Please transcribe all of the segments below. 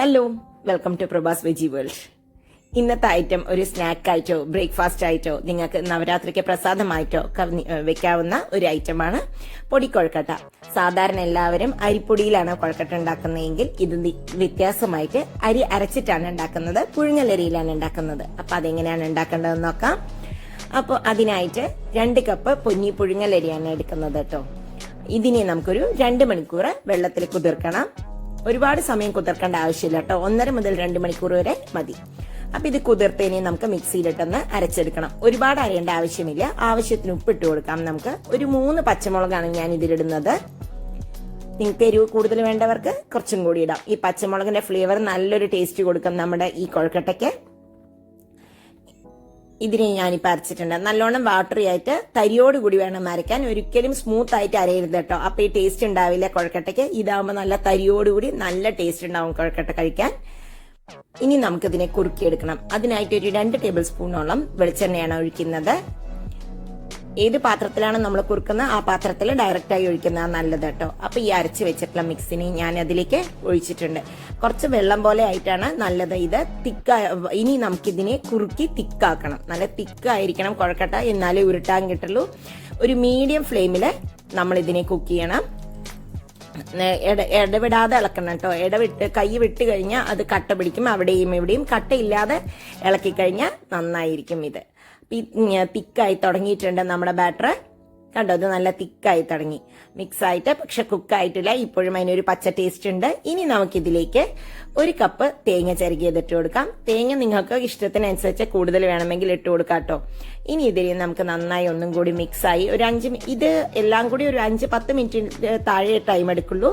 Hello, welcome to Prabhas veggie world. ഇന്നത്തെ item ഒരു snack ആയിട്ടോ ബ്രേക്ക്ഫാസ്റ്റ് ആയിട്ടോ നിങ്ങൾക്ക് നവരാത്രിക്ക് പ്രസാദമായിട്ടോ വെക്കാവുന്ന ഒരു ഐറ്റമാണ് പൊടി കൊഴുക്കട്ട. സാധാരണ എല്ലാവരും അരിപ്പൊടിയിലാണ് കൊഴുക്കട്ട ഉണ്ടാക്കുന്നതെങ്കിൽ ഇത് വ്യത്യാസമായിട്ട് അരി അരച്ചിട്ടാണ് ഉണ്ടാക്കുന്നത്, പുഴുങ്ങലരിയിലാണ് ഉണ്ടാക്കുന്നത്. അപ്പൊ അതെങ്ങനെയാണ് ഉണ്ടാക്കേണ്ടതെന്ന് നോക്കാം. അപ്പോൾ അതിനായിട്ട് 2 കപ്പ് പൊന്നി പുഴുങ്ങലരിയാണ് എടുക്കുന്നത് കേട്ടോ. ഇതിനെ നമുക്കൊരു 2 മണിക്കൂർ വെള്ളത്തിൽ കുതിർക്കണം. ഒരുപാട് സമയം കുതിർക്കേണ്ട ആവശ്യമില്ല കേട്ടോ, 1.5 മുതൽ 2 മണിക്കൂർ വരെ മതി. അപ്പൊ ഇത് കുതിർത്തേനെ നമുക്ക് മിക്സിയിലിട്ടൊന്ന് അരച്ചെടുക്കണം. ഒരുപാട് അരയേണ്ട ആവശ്യമില്ല. ആവശ്യത്തിന് ഉപ്പിട്ട് കൊടുക്കാം. നമുക്ക് ഒരു 3 പച്ചമുളകാണ് ഞാൻ ഇതിലിടുന്നത്. നിങ്ങൾക്ക് എരിവ് കൂടുതൽ വേണ്ടവർക്ക് കുറച്ചും കൂടി ഇടാം. ഈ പച്ചമുളകിന്റെ ഫ്ലേവർ നല്ലൊരു ടേസ്റ്റ് കൊടുക്കും നമ്മുടെ ഈ കൊഴുക്കട്ടയ്ക്ക്. ഇതിനെ ഞാനിപ്പോൾ അരച്ചിട്ടുണ്ട്. നല്ലോണം വാട്ടറി ആയിട്ട് തരിയോടുകൂടി വേണം അരയ്ക്കാൻ. ഒരിക്കലും സ്മൂത്ത് ആയിട്ട് അരയരുത് കേട്ടോ, അപ്പൊ ഈ ടേസ്റ്റ് ഉണ്ടാവില്ല കൊഴുക്കട്ടയ്ക്ക്. ഇതാവുമ്പോൾ നല്ല തരിയോടുകൂടി നല്ല ടേസ്റ്റ് ഉണ്ടാവും കൊഴുക്കട്ട കഴിക്കാൻ. ഇനി നമുക്കിതിനെ കുറുക്കിയെടുക്കണം. അതിനായിട്ട് ഒരു 2 ടേബിൾ സ്പൂണോളം വെളിച്ചെണ്ണയാണ് ഒഴിക്കുന്നത്. ഏത് പാത്രത്തിലാണ് നമ്മൾ കുറുക്കുന്നത് ആ പാത്രത്തിൽ ഡയറക്റ്റായി ഒഴിക്കുന്നതാണ് നല്ലത് കേട്ടോ. അപ്പൊ ഈ അരച്ച് വെച്ചിട്ടുള്ള മിക്സിനെ ഞാൻ അതിലേക്ക് ഒഴിച്ചിട്ടുണ്ട്. കുറച്ച് വെള്ളം പോലെ ആയിട്ടാണ് നല്ലത്. ഇത് ഇനി നമുക്കിതിനെ കുറുക്കി തിക്കാക്കണം. നല്ല തിക്കായിരിക്കണം കൊഴുക്കട്ട, എന്നാലേ ഉരുട്ടാൻ കിട്ടുള്ളൂ. ഒരു മീഡിയം ഫ്ലെയിമിൽ നമ്മൾ ഇതിനെ കുക്ക് ചെയ്യണം. ഇടവിടാതെ ഇളക്കണം കേട്ടോ. കൈ വിട്ട് കഴിഞ്ഞാൽ അത് കട്ട പിടിക്കും. അവിടെയും ഇവിടെയും കട്ടയില്ലാതെ ഇളക്കി കഴിഞ്ഞാൽ നന്നായിരിക്കും. ഇത് തിക്കായി തുടങ്ങിയിട്ടുണ്ട് നമ്മുടെ ബാറ്റർ. കണ്ടോ, ഇത് നല്ല തിക്കായി തുടങ്ങി. മിക്സ് ആയിട്ട്, പക്ഷെ കുക്കായിട്ടില്ല. ഇപ്പോഴും അതിനൊരു പച്ച ടേസ്റ്റ് ഉണ്ട്. ഇനി നമുക്കിതിലേക്ക് 1 കപ്പ് തേങ്ങ ചിരകിയത് ഇട്ട് കൊടുക്കാം. തേങ്ങ നിങ്ങൾക്ക് ഇഷ്ടത്തിനനുസരിച്ച് കൂടുതൽ വേണമെങ്കിൽ ഇട്ട് കൊടുക്കാം കേട്ടോ. ഇനി ഇതിൽ നമുക്ക് നന്നായി ഒന്നും കൂടി മിക്സായി ഇത് എല്ലാം കൂടി ഒരു 5-10 മിനിറ്റ് താഴെ ടൈം എടുക്കുള്ളൂ.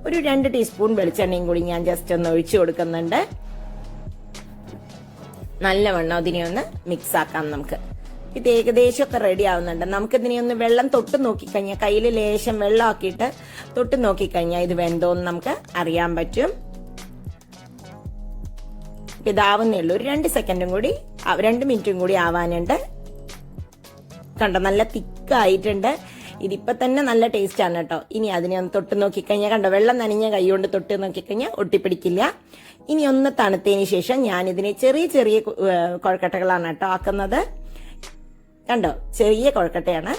ഒരു 2 ടീസ്പൂൺ വെളിച്ചെണ്ണയും കൂടി ഞാൻ ജസ്റ്റ് ഒന്ന് ഒഴിച്ചു കൊടുക്കുന്നുണ്ട്. നല്ലവണ്ണം അതിനെ ഒന്ന് മിക്സ് ആക്കാം നമുക്ക്. ഇത് ഏകദേശം ഒക്കെ റെഡി ആവുന്നുണ്ട്. നമുക്കിതിനെ ഒന്ന് വെള്ളം തൊട്ട് നോക്കിക്കഴിഞ്ഞാൽ, കയ്യിൽ ലേശം വെള്ളം ആക്കിയിട്ട് തൊട്ട് നോക്കിക്കഴിഞ്ഞാൽ ഇത് വെന്തോന്ന് നമുക്ക് അറിയാൻ പറ്റും. ഇതാവുന്നേ ഉള്ളൂ. ഒരു 2 മിനിറ്റും കൂടി ആവാനുണ്ട്. കണ്ടോ, നല്ല തിക്കായിട്ടുണ്ട്. ഇതിപ്പോ തന്നെ നല്ല ടേസ്റ്റ് ആണ് കേട്ടോ. ഇനി അതിനെ ഒന്ന് തൊട്ട് നോക്കിക്കഴിഞ്ഞാൽ കണ്ടോ, വെള്ളം നനഞ്ഞ കൈ കൊണ്ട് തൊട്ട് നോക്കിക്കഴിഞ്ഞാൽ ഒട്ടിപ്പിടിക്കില്ല. ഇനി ഒന്ന് തണുത്തതിന് ശേഷം ഞാൻ ഇതിനെ ചെറിയ ചെറിയ കൊഴുക്കട്ടകളാണ് കേട്ടോ ആക്കുന്നത്. കണ്ടോ, ചെറിയ കൊഴുക്കട്ടയാണ്.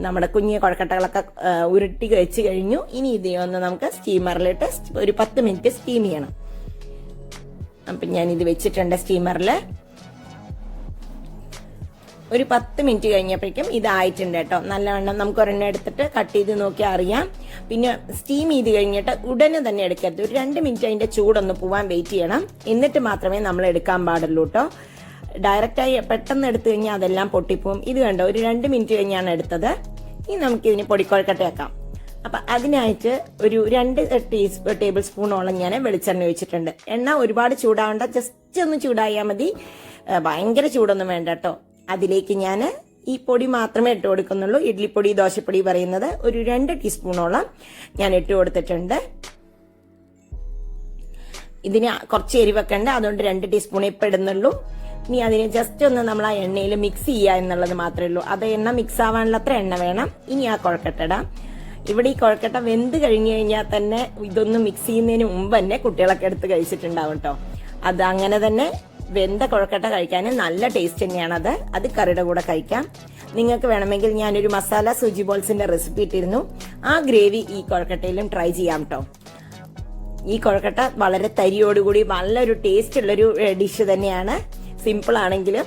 നമ്മുടെ കുഞ്ഞു കൊഴുക്കട്ടകളൊക്കെ ഉരുട്ടി വെച്ച് കഴിഞ്ഞു. ഇനി ഇതിനെ ഒന്ന് നമുക്ക് സ്റ്റീമറിലിട്ട് ഒരു 10 മിനിറ്റ് സ്റ്റീം ചെയ്യണം. അപ്പൊ ഞാൻ ഇത് വെച്ചിട്ടുണ്ട് സ്റ്റീമറിൽ. ഒരു 10 മിനിറ്റ് കഴിഞ്ഞപ്പോഴേക്കും ഇതായിട്ടുണ്ട് കേട്ടോ. നല്ലവണ്ണം നമുക്ക് ഒരെണ്ണം എടുത്തിട്ട് കട്ട് ചെയ്ത് നോക്കിയാൽ അറിയാം. പിന്നെ സ്റ്റീം ചെയ്ത് കഴിഞ്ഞിട്ട് ഉടനെ തന്നെ എടുക്കരുത്. ഒരു 2 മിനിറ്റ് അതിന്റെ ചൂടൊന്ന് പോവാൻ വെയിറ്റ് ചെയ്യണം. എന്നിട്ട് മാത്രമേ നമ്മൾ എടുക്കാൻ പാടുള്ളൂ കേട്ടോ. ഡയറക്റ്റായി പെട്ടെന്ന് എടുത്തു കഴിഞ്ഞാൽ അതെല്ലാം പൊട്ടിപ്പോവും. ഇത് കണ്ടോ, ഒരു 2 മിനിറ്റ് കഴിഞ്ഞാണ് എടുത്തത്. ഇനി നമുക്കിതിന് പൊടിക്കൊഴുക്കട്ട വെക്കാം. അപ്പൊ അതിനായിട്ട് ഒരു 2 ടേബിൾ സ്പൂണോളം ഞാൻ വെളിച്ചെണ്ണ ഒഴിച്ചിട്ടുണ്ട്. എണ്ണ ഒരുപാട് ചൂടാവണ്ട, ജസ്റ്റ് ഒന്ന് ചൂടായാൽ മതി. ഭയങ്കര ചൂടൊന്നും വേണ്ട കേട്ടോ. അതിലേക്ക് ഞാൻ ഈ പൊടി മാത്രമേ ഇട്ട് കൊടുക്കുന്നുള്ളൂ. ഇഡ്ലിപ്പൊടി, ദോശപ്പൊടി പറയുന്നത് ഒരു 2 ടീസ്പൂണോളം ഞാൻ ഇട്ട് കൊടുത്തിട്ടുണ്ട്. ഇതിന് കുറച്ച് എരിവൊക്കെ ഉണ്ട്, അതുകൊണ്ട് 2 ടീസ്പൂൺ ഇപ്പം ഇടുന്നുള്ളൂ. ഇനി അതിനെ ജസ്റ്റ് ഒന്ന് നമ്മൾ ആ എണ്ണയിൽ മിക്സ് ചെയ്യുക എന്നുള്ളത് മാത്രമേ ഉള്ളൂ. അത് എണ്ണ മിക്സ് ആവാനുള്ള അത്ര എണ്ണ വേണം. ഇനി ആ കൊഴുക്കട്ട ഇടാം. ഇവിടെ ഈ കൊഴുക്കട്ട വെന്ത് കഴിഞ്ഞു കഴിഞ്ഞാൽ തന്നെ ഇതൊന്ന് മിക്സ് ചെയ്യുന്നതിന് മുമ്പ് തന്നെ കുട്ടികളൊക്കെ എടുത്ത് കഴിച്ചിട്ടുണ്ടാവും കേട്ടോ. അത് അങ്ങനെ തന്നെ വെന്ത കൊഴുക്കട്ട കഴിക്കാൻ നല്ല ടേസ്റ്റ് തന്നെയാണ്. അത് കറിയുടെ കൂടെ കഴിക്കാം. നിങ്ങൾക്ക് വേണമെങ്കിൽ ഞാനൊരു മസാല സൂചി ബോൾസിന്റെ റെസിപ്പി ഇട്ടിരുന്നു. ആ ഗ്രേവി ഈ കൊഴുക്കട്ടയിലും ട്രൈ ചെയ്യാം കേട്ടോ. ഈ കൊഴുക്കട്ട വളരെ തരിയോടുകൂടി നല്ലൊരു ടേസ്റ്റ് ഉള്ളൊരു ഡിഷ് തന്നെയാണ്. സിമ്പിൾ ആണെങ്കിലും.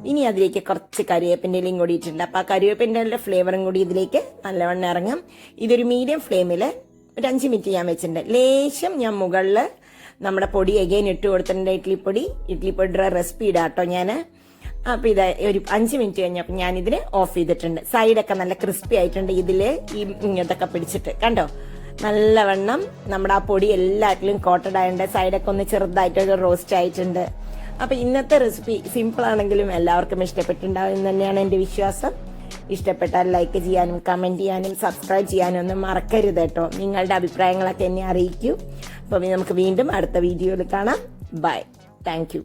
ഇനി അതിലേക്ക് കുറച്ച് കരിവേപ്പിൻ്റെ ഇലയും കൂടി ഇട്ടിട്ടുണ്ട്. അപ്പൊ ആ കരിവേപ്പിൻ്റെ ഇലയുടെ ഫ്ലേവറും കൂടി ഇതിലേക്ക് നല്ലവണ്ണം ഇറങ്ങും. ഇതൊരു മീഡിയം ഫ്ലെയിമിൽ ഒരു 5 മിനിറ്റ് ഞാൻ വെച്ചിട്ടുണ്ട്. ലേശം ഞാൻ മുകളിൽ നമ്മുടെ പൊടി എഗെയിൻ ഇട്ട് കൊടുത്തിട്ടുണ്ട്. ഇഡ്ലിപ്പൊടിയുടെ റെസിപ്പി ഇടാട്ടോ ഞാൻ. അപ്പൊ ഇത് ഒരു 5 മിനിറ്റ് കഴിഞ്ഞപ്പോൾ ഞാൻ ഇതിന് ഓഫ് ചെയ്തിട്ടുണ്ട്. സൈഡൊക്കെ നല്ല ക്രിസ്പി ആയിട്ടുണ്ട്. ഇതില് ഇതൊക്കെ പിടിച്ചിട്ട് കണ്ടോ, നല്ലവണ്ണം നമ്മുടെ ആ പൊടി എല്ലാറ്റിലും കോട്ടഡ് ആയിട്ടുണ്ട്. സൈഡൊക്കെ ഒന്ന് ചെറുതായിട്ടൊക്കെ റോസ്റ്റ് ആയിട്ടുണ്ട്. അപ്പൊ ഇന്നത്തെ റെസിപ്പി സിമ്പിൾ ആണെങ്കിലും എല്ലാവർക്കും ഇഷ്ടപ്പെട്ടിട്ടുണ്ടാവും എന്ന് തന്നെയാണ് എന്റെ വിശ്വാസം. ഇഷ്ടപ്പെട്ടാൽ ലൈക്ക് ചെയ്യാനും കമന്റ് ചെയ്യാനും സബ്സ്ക്രൈബ് ചെയ്യാനും ഒന്നും മറക്കരുത് കേട്ടോ. നിങ്ങളുടെ അഭിപ്രായങ്ങളൊക്കെ എന്നെ അറിയിക്കൂ. അപ്പോൾ നമുക്ക് വീണ്ടും അടുത്ത വീഡിയോയിൽ കാണാം. ബൈ. Thank you.